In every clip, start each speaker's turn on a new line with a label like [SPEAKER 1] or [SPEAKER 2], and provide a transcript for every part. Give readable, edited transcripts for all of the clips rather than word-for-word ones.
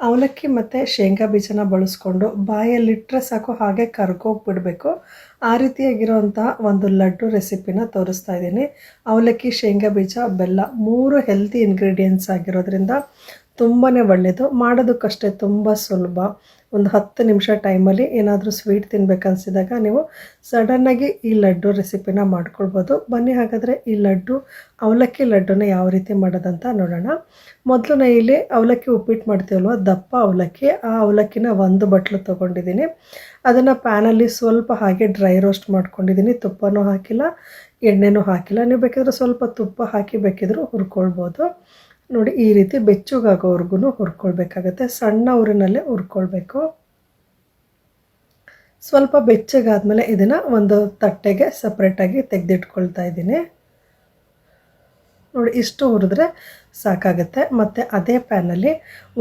[SPEAKER 1] ಅವಲಕ್ಕಿ ಮತ್ತು ಶೇಂಗಾ ಬೀಜನ ಬಳಸ್ಕೊಂಡು ಬಾಯಲ್ಲಿಟ್ಟರೆ ಸಾಕು ಹಾಗೆ ಕರ್ಗೋಗ್ಬಿಡಬೇಕು. ಆ ರೀತಿಯಾಗಿರೋಂಥ ಒಂದು ಲಡ್ಡು ರೆಸಿಪಿನ ತೋರಿಸ್ತಾ ಇದ್ದೀನಿ. ಅವಲಕ್ಕಿ, ಶೇಂಗಾ ಬೀಜ, ಬೆಲ್ಲ 3 ಹೆಲ್ತಿ ಇಂಗ್ರೀಡಿಯೆಂಟ್ಸ್ ಆಗಿರೋದ್ರಿಂದ ತುಂಬಾ ಒಳ್ಳೆಯದು. ಮಾಡೋದಕ್ಕಷ್ಟೇ ತುಂಬ ಸುಲಭ. ಒಂದು 10 ನಿಮಿಷ ಟೈಮಲ್ಲಿ ಏನಾದರೂ ಸ್ವೀಟ್ ತಿನ್ಬೇಕನ್ಸಿದಾಗ ನೀವು ಸಡನ್ನಾಗಿ ಈ ಲಡ್ಡು ರೆಸಿಪಿನ ಮಾಡ್ಕೊಳ್ಬೋದು. ಬನ್ನಿ ಹಾಗಾದರೆ ಈ ಅವಲಕ್ಕಿ ಲಡ್ಡುನ ಯಾವ ರೀತಿ ಮಾಡೋದಂತ ನೋಡೋಣ. ಮೊದಲು ನಾನು ಇಲ್ಲಿ ಅವಲಕ್ಕಿ ಉಪ್ಪಿಟ್ಟು ಮಾಡ್ತೀವಲ್ವ, ದಪ್ಪ ಅವಲಕ್ಕಿ, ಆ ಅವಲಕ್ಕಿನ 1 ಬಟ್ಲು ತೊಗೊಂಡಿದ್ದೀನಿ. ಅದನ್ನು ಪ್ಯಾನಲ್ಲಿ ಸ್ವಲ್ಪ ಹಾಗೆ ಡ್ರೈ ರೋಸ್ಟ್ ಮಾಡ್ಕೊಂಡಿದ್ದೀನಿ. ತುಪ್ಪನೂ ಹಾಕಿಲ್ಲ, ಎಣ್ಣೆನೂ ಹಾಕಿಲ್ಲ. ನೀವು ಬೇಕಿದ್ರೆ ಸ್ವಲ್ಪ ತುಪ್ಪ ಹಾಕಿ ಬೇಕಿದ್ರೂ ಹುರ್ಕೊಳ್ಬೋದು. ನೋಡಿ, ಈ ರೀತಿ ಬೆಚ್ಚಗಾಗೋವರೆಗೂ ಹುರ್ಕೊಳ್ಬೇಕಾಗತ್ತೆ. ಸಣ್ಣ ಊರಿನಲ್ಲೇ ಹುರ್ಕೊಳ್ಬೇಕು. ಸ್ವಲ್ಪ ಬೆಚ್ಚಗಾದ್ಮೇಲೆ ಇದನ್ನು ಒಂದು ತಟ್ಟೆಗೆ ಸಪ್ರೇಟಾಗಿ ತೆಗೆದಿಟ್ಕೊಳ್ತಾ ಇದ್ದೀನಿ. ನೋಡಿ, ಇಷ್ಟು ಹುರಿದ್ರೆ ಸಾಕಾಗುತ್ತೆ. ಮತ್ತು ಅದೇ ಪ್ಯಾನಲ್ಲಿ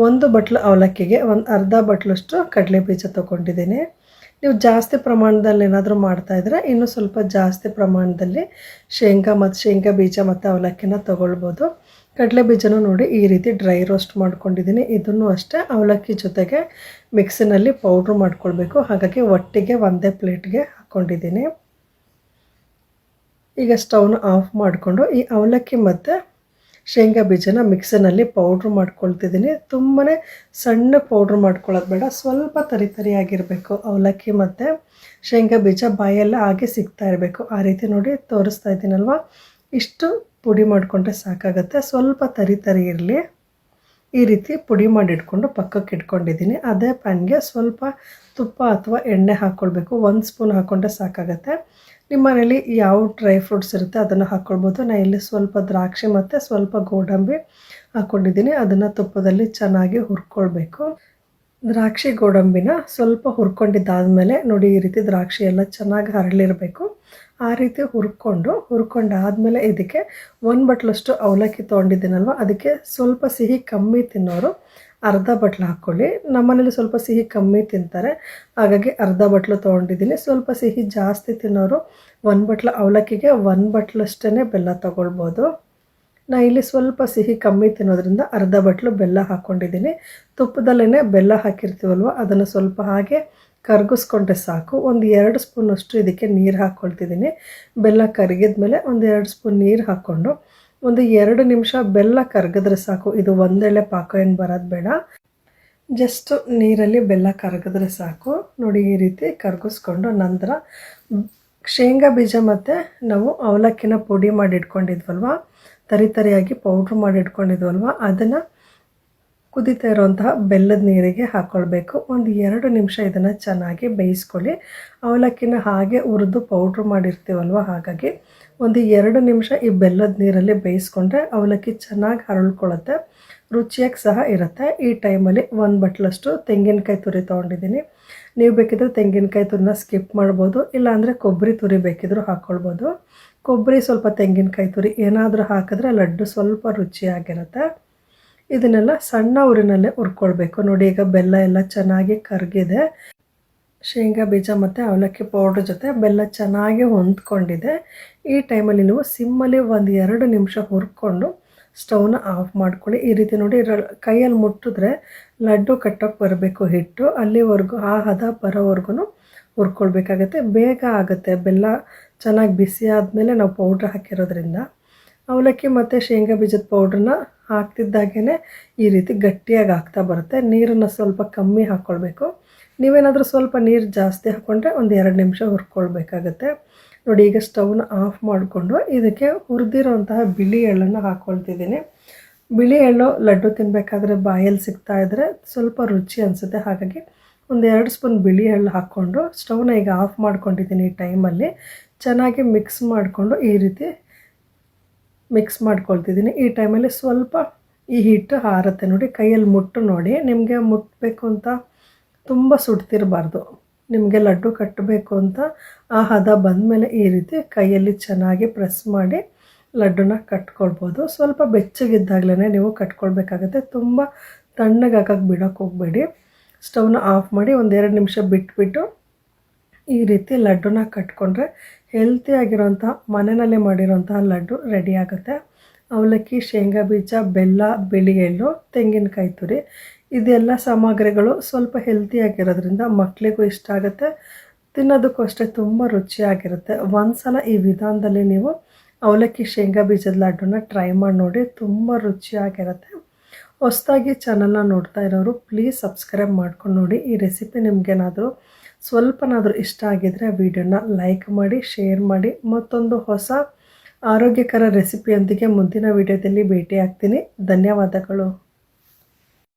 [SPEAKER 1] 1 ಬಟ್ಲು ಅವಲಕ್ಕಿಗೆ ಒಂದು ಅರ್ಧ ಬಟ್ಲಷ್ಟು ಕಡಲೆ ಬೀಜ ತೊಗೊಂಡಿದ್ದೀನಿ. ನೀವು ಜಾಸ್ತಿ ಪ್ರಮಾಣದಲ್ಲಿ ಏನಾದರೂ ಮಾಡ್ತಾಯಿದ್ರೆ ಇನ್ನೂ ಸ್ವಲ್ಪ ಜಾಸ್ತಿ ಪ್ರಮಾಣದಲ್ಲಿ ಶೇಂಗಾ ಬೀಜ ಮತ್ತು ಅವಲಕ್ಕಿನ ತೊಗೊಳ್ಬೋದು. ಕಡಲೆ ಬೀಜನೂ ನೋಡಿ ಈ ರೀತಿ ಡ್ರೈ ರೋಸ್ಟ್ ಮಾಡ್ಕೊಂಡಿದ್ದೀನಿ. ಇದನ್ನು ಅಷ್ಟೇ ಅವಲಕ್ಕಿ ಜೊತೆಗೆ ಮಿಕ್ಸಿನಲ್ಲಿ ಪೌಡ್ರ್ ಮಾಡ್ಕೊಳ್ಬೇಕು. ಹಾಗಾಗಿ ಒಟ್ಟಿಗೆ ಒಂದೇ ಪ್ಲೇಟ್ಗೆ ಹಾಕ್ಕೊಂಡಿದ್ದೀನಿ. ಈಗ ಸ್ಟವ್ನ ಆಫ್ ಮಾಡಿಕೊಂಡು ಈ ಅವಲಕ್ಕಿ ಮತ್ತು ಶೇಂಗಾ ಬೀಜನ ಮಿಕ್ಸಿನಲ್ಲಿ ಪೌಡ್ರ್ ಮಾಡ್ಕೊಳ್ತಿದ್ದೀನಿ. ತುಂಬಾ ಸಣ್ಣ ಪೌಡ್ರ್ ಮಾಡ್ಕೊಳ್ಳೋದು ಬೇಡ, ಸ್ವಲ್ಪ ತರಿಯಾಗಿರಬೇಕು. ಅವಲಕ್ಕಿ ಮತ್ತು ಶೇಂಗಾ ಬೀಜ ಬಾಯೆಲ್ಲ ಹಾಗೆ ಸಿಗ್ತಾ ಇರಬೇಕು. ಆ ರೀತಿ ನೋಡಿ ತೋರಿಸ್ತಾ ಇದ್ದೀನಲ್ವ, ಇಷ್ಟು ಪುಡಿ ಮಾಡಿಕೊಂಡ್ರೆ ಸಾಕಾಗುತ್ತೆ. ಸ್ವಲ್ಪ ತರಿ ಇರಲಿ. ಈ ರೀತಿ ಪುಡಿ ಮಾಡಿಟ್ಕೊಂಡು ಪಕ್ಕಕ್ಕೆ ಇಟ್ಕೊಂಡಿದ್ದೀನಿ. ಅದೇ ಪ್ಯಾನ್ಗೆ ಸ್ವಲ್ಪ ತುಪ್ಪ ಅಥವಾ ಎಣ್ಣೆ ಹಾಕ್ಕೊಳ್ಬೇಕು. 1 ಸ್ಪೂನ್ ಹಾಕ್ಕೊಂಡ್ರೆ ಸಾಕಾಗುತ್ತೆ. ನಿಮ್ಮ ಮನೇಲಿ ಯಾವ ಡ್ರೈ ಫ್ರೂಟ್ಸ್ ಇರುತ್ತೆ ಅದನ್ನು ಹಾಕ್ಕೊಳ್ಬೋದು. ನಾನು ಇಲ್ಲಿ ಸ್ವಲ್ಪ ದ್ರಾಕ್ಷಿ ಮತ್ತು ಸ್ವಲ್ಪ ಗೋಡಂಬಿ ಹಾಕ್ಕೊಂಡಿದ್ದೀನಿ. ಅದನ್ನು ತುಪ್ಪದಲ್ಲಿ ಚೆನ್ನಾಗಿ ಹುರ್ಕೊಳ್ಬೇಕು. ದ್ರಾಕ್ಷಿ ಗೋಡಂಬಿನ ಸ್ವಲ್ಪ ಹುರ್ಕೊಂಡಿದ್ದಾದಮೇಲೆ ನೋಡಿ ಈ ರೀತಿ ದ್ರಾಕ್ಷಿ ಎಲ್ಲ ಚೆನ್ನಾಗಿ ಹರಳಿರಬೇಕು. ಆ ರೀತಿ ಹುರ್ಕೊಂಡಾದಮೇಲೆ ಇದಕ್ಕೆ 1 ಬಟ್ಲಷ್ಟು ಅವಲಕ್ಕಿ ತೊಗೊಂಡಿದ್ದೀನಲ್ವ, ಅದಕ್ಕೆ ಸ್ವಲ್ಪ ಸಿಹಿ ಕಮ್ಮಿ ತಿನ್ನೋರು ಅರ್ಧ ಬಟ್ಲು ಹಾಕ್ಕೊಳ್ಳಿ. ನಮ್ಮನೇಲಿ ಸ್ವಲ್ಪ ಸಿಹಿ ಕಮ್ಮಿ ತಿಂತಾರೆ, ಹಾಗಾಗಿ ಅರ್ಧ ಬಟ್ಲು ತೊಗೊಂಡಿದ್ದೀನಿ. ಸ್ವಲ್ಪ ಸಿಹಿ ಜಾಸ್ತಿ ತಿನ್ನೋರು 1 ಬಟ್ಲು ಅವಲಕ್ಕಿಗೆ 1 ಬಟ್ಲಷ್ಟೇ ಬೆಲ್ಲ ತೊಗೊಳ್ಬೋದು. ನಾನು ಇಲ್ಲಿ ಸ್ವಲ್ಪ ಸಿಹಿ ಕಮ್ಮಿ ತಿನ್ನೋದ್ರಿಂದ ಅರ್ಧ ಬಟ್ಲು ಬೆಲ್ಲ ಹಾಕ್ಕೊಂಡಿದ್ದೀನಿ. ತುಪ್ಪದಲ್ಲೇ ಬೆಲ್ಲ ಹಾಕಿರ್ತೀವಲ್ವ, ಅದನ್ನು ಸ್ವಲ್ಪ ಹಾಗೆ ಕರಗಿಸ್ಕೊಂಡ್ರೆ ಸಾಕು. ಒಂದು 2 ಸ್ಪೂನಷ್ಟು ಇದಕ್ಕೆ ನೀರು ಹಾಕ್ಕೊಳ್ತಿದ್ದೀನಿ. ಬೆಲ್ಲ ಕರಗಿದ ಮೇಲೆ ಒಂದು 2 ಸ್ಪೂನ್ ನೀರು ಹಾಕ್ಕೊಂಡು ಒಂದು 2 ನಿಮಿಷ ಬೆಲ್ಲ ಕರಗಿದ್ರೆ ಸಾಕು. ಇದು ಒಂದೆಳೆ ಪಾಕ ಏನು ಬರೋದು ಬೇಡ, ಜಸ್ಟ್ ನೀರಲ್ಲಿ ಬೆಲ್ಲ ಕರಗಿದ್ರೆ ಸಾಕು. ನೋಡಿ ಈ ರೀತಿ ಕರಗಿಸ್ಕೊಂಡು ನಂತರ ಶೇಂಗಾ ಬೀಜ ಮತ್ತು ನಾವು ಅವಲಕ್ಕಿನ ಪುಡಿ ಮಾಡಿ ಇಟ್ಕೊಂಡಿದ್ವಲ್ವ, ತರಿಯಾಗಿ ಪೌಡ್ರ್ ಮಾಡಿ ಇಟ್ಕೊಂಡಿದ್ವಲ್ವ, ಅದನ್ನು ಕುದೀತಾ ಇರೋಂತಹ ಬೆಲ್ಲದ ನೀರಿಗೆ ಹಾಕ್ಕೊಳ್ಬೇಕು. ಒಂದು 2 ನಿಮಿಷ ಇದನ್ನು ಚೆನ್ನಾಗಿ ಬೇಯಿಸ್ಕೊಳ್ಳಿ. ಅವಲಕ್ಕಿನ ಹಾಗೆ ಹುರಿದು ಪೌಡ್ರ್ ಮಾಡಿರ್ತೀವಲ್ವ, ಹಾಗಾಗಿ ಒಂದು 2 ನಿಮಿಷ ಈ ಬೆಲ್ಲದ ನೀರಲ್ಲಿ ಬೇಯಿಸ್ಕೊಂಡ್ರೆ ಅವಲಕ್ಕಿ ಚೆನ್ನಾಗಿ ಹರಳ್ಕೊಳ್ಳುತ್ತೆ, ರುಚಿಯಾಗಿ ಸಹ ಇರುತ್ತೆ. ಈ ಟೈಮಲ್ಲಿ 1 ಬಟ್ಲಷ್ಟು ತೆಂಗಿನಕಾಯಿ ತುರಿ ತೊಗೊಂಡಿದ್ದೀನಿ. ನೀವು ಬೇಕಿದ್ರೆ ತೆಂಗಿನಕಾಯಿ ತುರಿನ ಸ್ಕಿಪ್ ಮಾಡ್ಬೋದು, ಇಲ್ಲಾಂದರೆ ಕೊಬ್ಬರಿ ತುರಿ ಬೇಕಿದ್ರೂ ಹಾಕ್ಕೊಳ್ಬೋದು. ಕೊಬ್ಬರಿ ಸ್ವಲ್ಪ ತೆಂಗಿನಕಾಯಿ ತುರಿ ಏನಾದರೂ ಹಾಕಿದ್ರೆ ಲಡ್ಡು ಸ್ವಲ್ಪ ರುಚಿಯಾಗಿರುತ್ತೆ. ಇದನ್ನೆಲ್ಲ ಸಣ್ಣ ಊರಿನಲ್ಲೇ ಹುರ್ಕೊಳ್ಬೇಕು. ನೋಡಿ, ಈಗ ಬೆಲ್ಲ ಎಲ್ಲ ಚೆನ್ನಾಗಿ ಕರಗಿದೆ. ಶೇಂಗಾ ಬೀಜ ಮತ್ತು ಅವಲಕ್ಕಿ ಪೌಡ್ರ್ ಜೊತೆ ಬೆಲ್ಲ ಚೆನ್ನಾಗಿ ಹೊಂದ್ಕೊಂಡಿದೆ. ಈ ಟೈಮಲ್ಲಿ ನೀವು ಸಿಮ್ಮಲ್ಲಿ ಒಂದು 2 ನಿಮಿಷ ಹುರ್ಕೊಂಡು ಸ್ಟವ್ನ ಆಫ್ ಮಾಡ್ಕೊಳ್ಳಿ. ಈ ರೀತಿ ನೋಡಿ ಕೈಯಲ್ಲಿ ಮುಟ್ಟಿದ್ರೆ ಲಡ್ಡು ಕಟ್ಟೋಕ್ಕೆ ಬರಬೇಕು ಹಿಟ್ಟು, ಅಲ್ಲಿವರೆಗೂ ಆ ಹದ ಬರೋವರೆಗೂ ಹುರ್ಕೊಳ್ಬೇಕಾಗತ್ತೆ. ಬೇಗ ಆಗುತ್ತೆ. ಬೆಲ್ಲ ಚೆನ್ನಾಗಿ ಬಿಸಿ ಆದಮೇಲೆ ನಾವು ಪೌಡ್ರ್ ಹಾಕಿರೋದ್ರಿಂದ. ಅವಲಕ್ಕಿ ಮತ್ತು ಶೇಂಗಾ ಬೀಜದ ಪೌಡ್ರನ್ನ ಹಾಕ್ತಿದ್ದಾಗೇ ಈ ರೀತಿ ಗಟ್ಟಿಯಾಗಿ ಆಗ್ತಾ ಬರುತ್ತೆ. ನೀರನ್ನು ಸ್ವಲ್ಪ ಕಮ್ಮಿ ಹಾಕ್ಕೊಳ್ಬೇಕು. ನೀವೇನಾದರೂ ಸ್ವಲ್ಪ ನೀರು ಜಾಸ್ತಿ ಹಾಕ್ಕೊಂಡ್ರೆ ಒಂದು 2 ನಿಮಿಷ ಹುರ್ಕೊಳ್ಬೇಕಾಗತ್ತೆ. ನೋಡಿ, ಈಗ ಸ್ಟವ್ನ ಆಫ್ ಮಾಡಿಕೊಂಡು ಇದಕ್ಕೆ ಹುರಿದಿರೋಂತಹ ಬಿಳಿ ಎಳ್ಳನ್ನು ಹಾಕ್ಕೊಳ್ತಿದ್ದೀನಿ. ಬಿಳಿ ಎಳ್ಳು ಲಡ್ಡು ತಿನ್ನಬೇಕಾದ್ರೆ ಬಾಯಲ್ಲಿ ಸಿಗ್ತಾ ಇದ್ದರೆ ಸ್ವಲ್ಪ ರುಚಿ ಅನಿಸುತ್ತೆ, ಹಾಗಾಗಿ ಒಂದು 2 ಸ್ಪೂನ್ ಬಿಳಿ ಎಳ್ಳು ಹಾಕ್ಕೊಂಡು ಸ್ಟವ್ನ ಈಗ ಆಫ್ ಮಾಡ್ಕೊಂಡಿದ್ದೀನಿ. ಈ ಟೈಮಲ್ಲಿ ಚೆನ್ನಾಗಿ ಮಿಕ್ಸ್ ಮಾಡಿಕೊಂಡು ಈ ರೀತಿ ಮಿಕ್ಸ್ ಮಾಡ್ಕೊಳ್ತಿದ್ದೀನಿ. ಈ ಟೈಮಲ್ಲಿ ಸ್ವಲ್ಪ ಈ ಹಿಟ್ಟು ಹಾರುತ್ತೆ. ನೋಡಿ, ಕೈಯಲ್ಲಿ ಮುಟ್ಟು ನೋಡಿ. ನಿಮಗೆ ಮುಟ್ಟಬೇಕು ಅಂತ ತುಂಬ ಸುಡ್ತಿರಬಾರ್ದು. ನಿಮಗೆ ಲಡ್ಡು ಕಟ್ಟಬೇಕು ಅಂತ ಆ ಹದ ಬಂದಮೇಲೆ ಈ ರೀತಿ ಕೈಯಲ್ಲಿ ಚೆನ್ನಾಗಿ ಪ್ರೆಸ್ ಮಾಡಿ ಲಡ್ಡುನ ಕಟ್ಕೊಳ್ಬೋದು. ಸ್ವಲ್ಪ ಬೆಚ್ಚಗಿದ್ದಾಗಲೇ ನೀವು ಕಟ್ಕೊಳ್ಬೇಕಾಗತ್ತೆ. ತುಂಬ ತಣ್ಣಗಾಗಕ್ಕೆ ಬಿಡೋಕ್ಕೆ ಹೋಗಬೇಡಿ. ಸ್ಟವ್ನ ಆಫ್ ಮಾಡಿ ಒಂದು 2 ನಿಮಿಷ ಬಿಟ್ಬಿಟ್ಟು ಈ ರೀತಿ ಲಡ್ಡುನ ಕಟ್ಕೊಂಡ್ರೆ ಹೆಲ್ತಿಯಾಗಿರೋಂಥ ಮನೆಯಲ್ಲೇ ಮಾಡಿರೋಂತಹ ಲಡ್ಡು ರೆಡಿ ಆಗುತ್ತೆ. ಅವಲಕ್ಕಿ, ಶೇಂಗಾ ಬೀಜ, ಬೆಲ್ಲ, ಬಿಳಿ ಎಳ್ಳು, ತೆಂಗಿನಕಾಯಿ ತುರಿ ಇದೆಲ್ಲ ಸಾಮಗ್ರಿಗಳು ಸ್ವಲ್ಪ ಹೆಲ್ತಿಯಾಗಿರೋದ್ರಿಂದ ಮಕ್ಕಳಿಗೂ ಇಷ್ಟ ಆಗುತ್ತೆ, ತಿನ್ನೋದಕ್ಕೂ ಅಷ್ಟೇ ತುಂಬ ರುಚಿಯಾಗಿರುತ್ತೆ. ಒಂದು ಸಲ ಈ ವಿಧಾನದಲ್ಲಿ ನೀವು ಅವಲಕ್ಕಿ ಶೇಂಗಾ ಬೀಜದ ಲಡ್ಡುನ ಟ್ರೈ ಮಾಡಿ ನೋಡಿ, ತುಂಬ ರುಚಿಯಾಗಿರುತ್ತೆ. ಹೊಸದಾಗಿ ಚಾನಲ್ನ ನೋಡ್ತಾ ಇರೋರು ಪ್ಲೀಸ್ ಸಬ್ಸ್ಕ್ರೈಬ್ ಮಾಡ್ಕೊಂಡು ನೋಡಿ. ಈ ರೆಸಿಪಿ ನಿಮಗೇನಾದರೂ ಸ್ವಲ್ಪನಾದರೂ ಇಷ್ಟ ಆಗಿದರೆ ವಿಡಿಯೋನ ಲೈಕ್ ಮಾಡಿ, ಶೇರ್ ಮಾಡಿ. ಮತ್ತೊಂದು ಹೊಸ ಆರೋಗ್ಯಕರ ರೆಸಿಪಿಯೊಂದಿಗೆ ಮುಂದಿನ ವಿಡಿಯೋದಲ್ಲಿ ಭೇಟಿ ಆಗ್ತೀನಿ. ಧನ್ಯವಾದಗಳು.